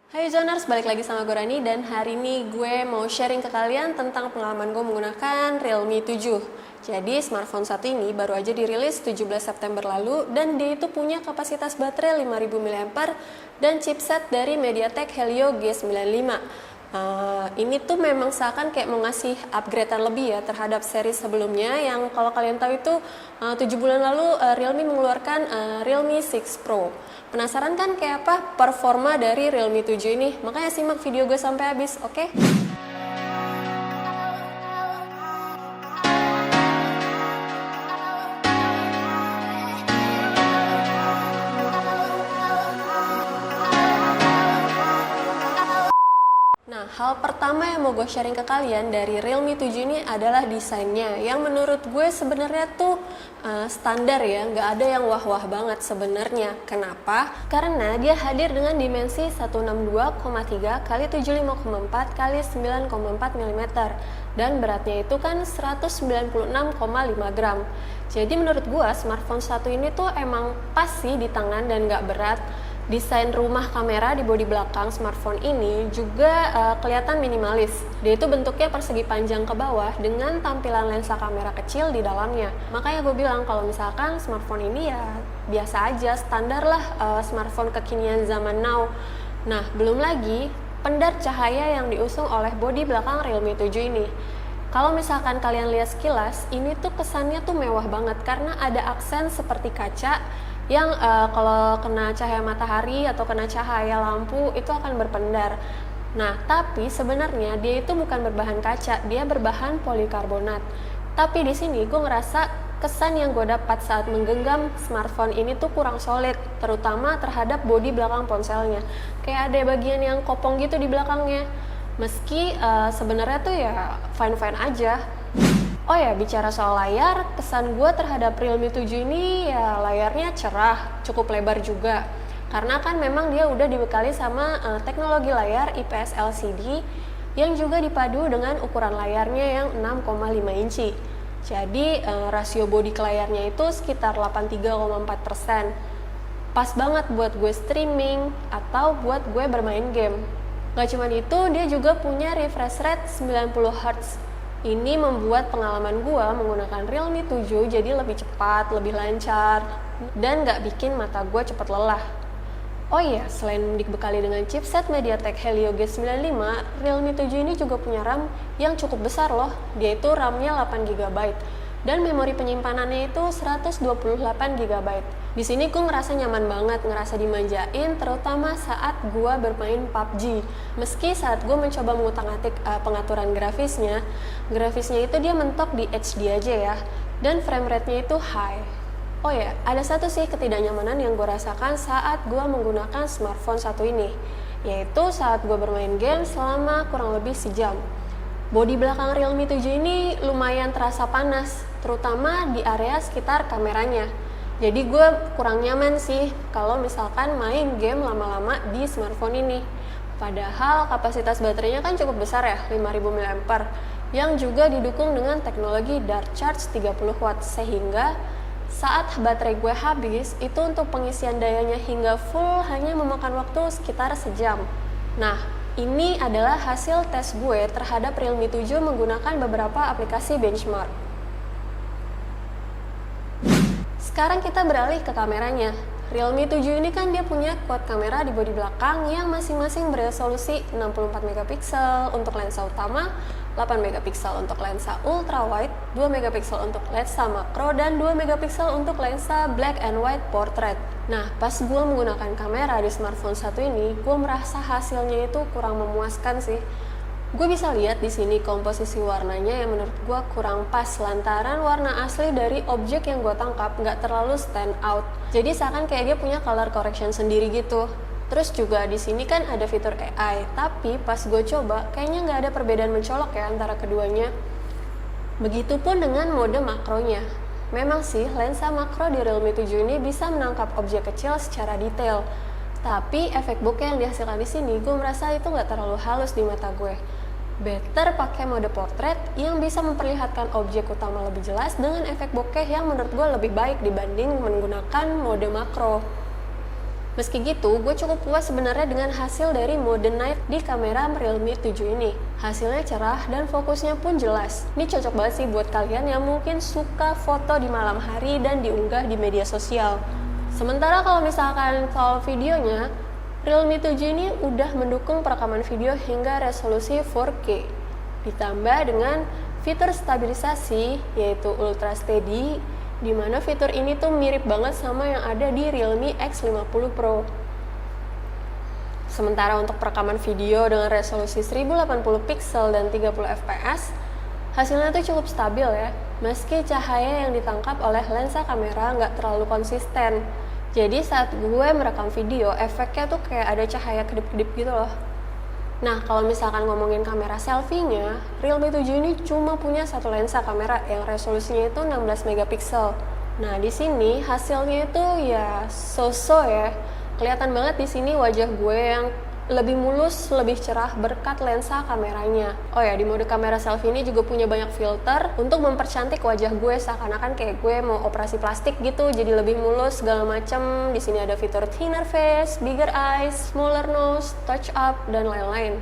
Hai Zoners, balik lagi sama gue Rani dan hari ini gue mau sharing ke kalian tentang pengalaman gue menggunakan Realme 7. Jadi smartphone satu ini baru aja dirilis 17 September lalu dan dia itu punya kapasitas baterai 5000 mAh dan chipset dari MediaTek Helio G95. Ini tuh memang seakan kayak mau ngasih upgradean lebih ya terhadap seri sebelumnya yang kalau kalian tahu itu 7 bulan lalu Realme mengeluarkan Realme 6 Pro. Penasaran kan kayak apa performa dari Realme 7 ini? Makanya simak video gue sampai habis, oke? Nah, hal pertama yang mau gue sharing ke kalian dari Realme 7 ini adalah desainnya yang menurut gue sebenarnya tuh standar ya, nggak ada yang wah-wah banget sebenarnya. Kenapa? Karena dia hadir dengan dimensi 162,3 x 75,4 x 9,4 mm dan beratnya itu kan 196,5 gram. Jadi menurut gue smartphone satu ini tuh emang pas sih di tangan dan nggak berat. Desain rumah kamera di bodi belakang smartphone ini juga kelihatan minimalis. Dia itu bentuknya persegi panjang ke bawah dengan tampilan lensa kamera kecil di dalamnya. Makanya gue bilang kalau misalkan smartphone ini ya biasa aja, standar lah smartphone kekinian zaman now. Nah, belum lagi pendar cahaya yang diusung oleh bodi belakang Realme 7 ini. Kalau misalkan kalian lihat sekilas, ini tuh kesannya tuh mewah banget karena ada aksen seperti kaca yang kalau kena cahaya matahari atau kena cahaya lampu itu akan berpendar. Nah, tapi sebenarnya dia itu bukan berbahan kaca, dia berbahan polikarbonat. Tapi di sini gue ngerasa kesan yang gue dapat saat menggenggam smartphone ini tuh kurang solid, terutama terhadap bodi belakang ponselnya. Kayak ada bagian yang kopong gitu di belakangnya. Meski sebenarnya tuh ya fine-fine aja. Oh ya, bicara soal layar, kesan gue terhadap Realme 7 ini ya layarnya cerah, cukup lebar juga. Karena kan memang dia udah dibekali sama teknologi layar IPS LCD yang juga dipadu dengan ukuran layarnya yang 6,5 inci. Jadi rasio bodi ke layarnya itu sekitar 83,4%. Pas banget buat gue streaming atau buat gue bermain game. Gak cuma itu, dia juga punya refresh rate 90 Hz. Ini membuat pengalaman gua menggunakan Realme 7 jadi lebih cepat, lebih lancar, dan gak bikin mata gua cepat lelah. Oh iya, selain dibekali dengan chipset MediaTek Helio G95, Realme 7 ini juga punya RAM yang cukup besar loh. Dia itu RAM-nya 8GB dan memori penyimpanannya itu 128 GB. Di sini gue ngerasa nyaman banget, ngerasa dimanjain, terutama saat gue bermain PUBG. Meski saat gue mencoba mengutak-atik pengaturan grafisnya itu dia mentok di HD aja ya, dan frame rate-nya itu high. Oh ya, ada satu sih ketidaknyamanan yang gue rasakan saat gue menggunakan smartphone satu ini, yaitu saat gue bermain game selama kurang lebih sejam. Bodi belakang Realme 7 ini lumayan terasa panas, terutama di area sekitar kameranya. Jadi gue kurang nyaman sih kalau misalkan main game lama-lama di smartphone ini. Padahal kapasitas baterainya kan cukup besar ya, 5000 mAh, yang juga didukung dengan teknologi Dark Charge 30 Watt, sehingga saat baterai gue habis, itu untuk pengisian dayanya hingga full hanya memakan waktu sekitar sejam. Nah, ini adalah hasil tes gue terhadap Realme 7 menggunakan beberapa aplikasi benchmark. Sekarang kita beralih ke kameranya. Realme 7 ini kan dia punya quad kamera di bodi belakang yang masing-masing beresolusi 64 MP untuk lensa utama, 8 MP untuk lensa ultra wide, 2 MP untuk lensa makro, dan 2 MP untuk lensa black and white portrait. Nah, pas gue menggunakan kamera di smartphone satu ini, gue merasa hasilnya itu kurang memuaskan sih. Gue bisa lihat di sini komposisi warnanya yang menurut gue kurang pas lantaran warna asli dari objek yang gue tangkap nggak terlalu stand out. Jadi seakan kayak dia punya color correction sendiri gitu. Terus juga di sini kan ada fitur AI, tapi pas gue coba kayaknya nggak ada perbedaan mencolok ya antara keduanya. Begitupun dengan mode makronya. Memang sih lensa makro di Realme 7 ini bisa menangkap objek kecil secara detail. Tapi efek bokeh yang dihasilkan di sini gue merasa itu nggak terlalu halus di mata gue. Better pakai mode portrait yang bisa memperlihatkan objek utama lebih jelas dengan efek bokeh yang menurut gue lebih baik dibanding menggunakan mode makro. Meski gitu, gue cukup puas sebenarnya dengan hasil dari mode night di kamera Realme 7 ini. Hasilnya cerah dan fokusnya pun jelas. Ini cocok banget sih buat kalian yang mungkin suka foto di malam hari dan diunggah di media sosial. Sementara kalau misalkan soal videonya, Realme 7 ini udah mendukung perekaman video hingga resolusi 4K. Ditambah dengan fitur stabilisasi yaitu Ultra Steady, di mana fitur ini tuh mirip banget sama yang ada di Realme X50 Pro. Sementara untuk perekaman video dengan resolusi 1080 pixel dan 30 fps, hasilnya tuh cukup stabil ya, meski cahaya yang ditangkap oleh lensa kamera nggak terlalu konsisten. Jadi saat gue merekam video, efeknya tuh kayak ada cahaya kedip-kedip gitu loh. Nah, kalau misalkan ngomongin kamera selfie-nya, Realme 7 ini cuma punya satu lensa kamera yang resolusinya itu 16 megapiksel. Nah, di sini hasilnya itu ya so-so ya. Kelihatan banget di sini wajah gue yang lebih mulus, lebih cerah berkat lensa kameranya. Oh ya, di mode kamera selfie ini juga punya banyak filter untuk mempercantik wajah gue seakan-akan kayak gue mau operasi plastik gitu, jadi lebih mulus segala macem. Di sini ada fitur thinner face, bigger eyes, smaller nose, touch up dan lain-lain.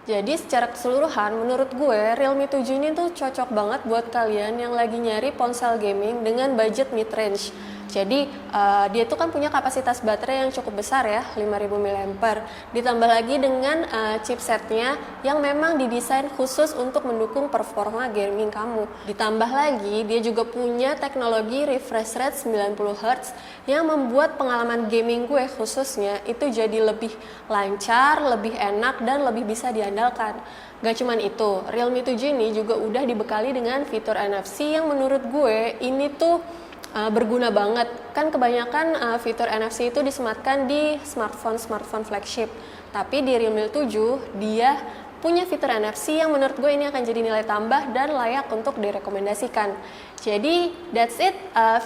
Jadi secara keseluruhan menurut gue Realme 7 ini tuh cocok banget buat kalian yang lagi nyari ponsel gaming dengan budget mid-range. Jadi dia tuh kan punya kapasitas baterai yang cukup besar ya, 5000 mAh. Ditambah lagi dengan chipsetnya yang memang didesain khusus untuk mendukung performa gaming kamu. Ditambah lagi dia juga punya teknologi refresh rate 90 Hz yang membuat pengalaman gaming gue khususnya itu jadi lebih lancar, lebih enak dan lebih bisa diandalkan. Gak cuman itu, Realme 7 ini juga udah dibekali dengan fitur NFC yang menurut gue ini tuh berguna banget. Kan kebanyakan fitur NFC itu disematkan di smartphone flagship. Tapi di Realme 7 dia punya fitur NFC yang menurut gue ini akan jadi nilai tambah dan layak untuk direkomendasikan. Jadi that's it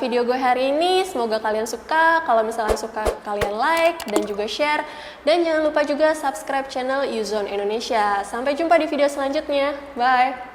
video gue hari ini. Semoga kalian suka. Kalau misalnya suka, kalian like dan juga share. Dan jangan lupa juga subscribe channel Uzone Indonesia. Sampai jumpa di video selanjutnya. Bye!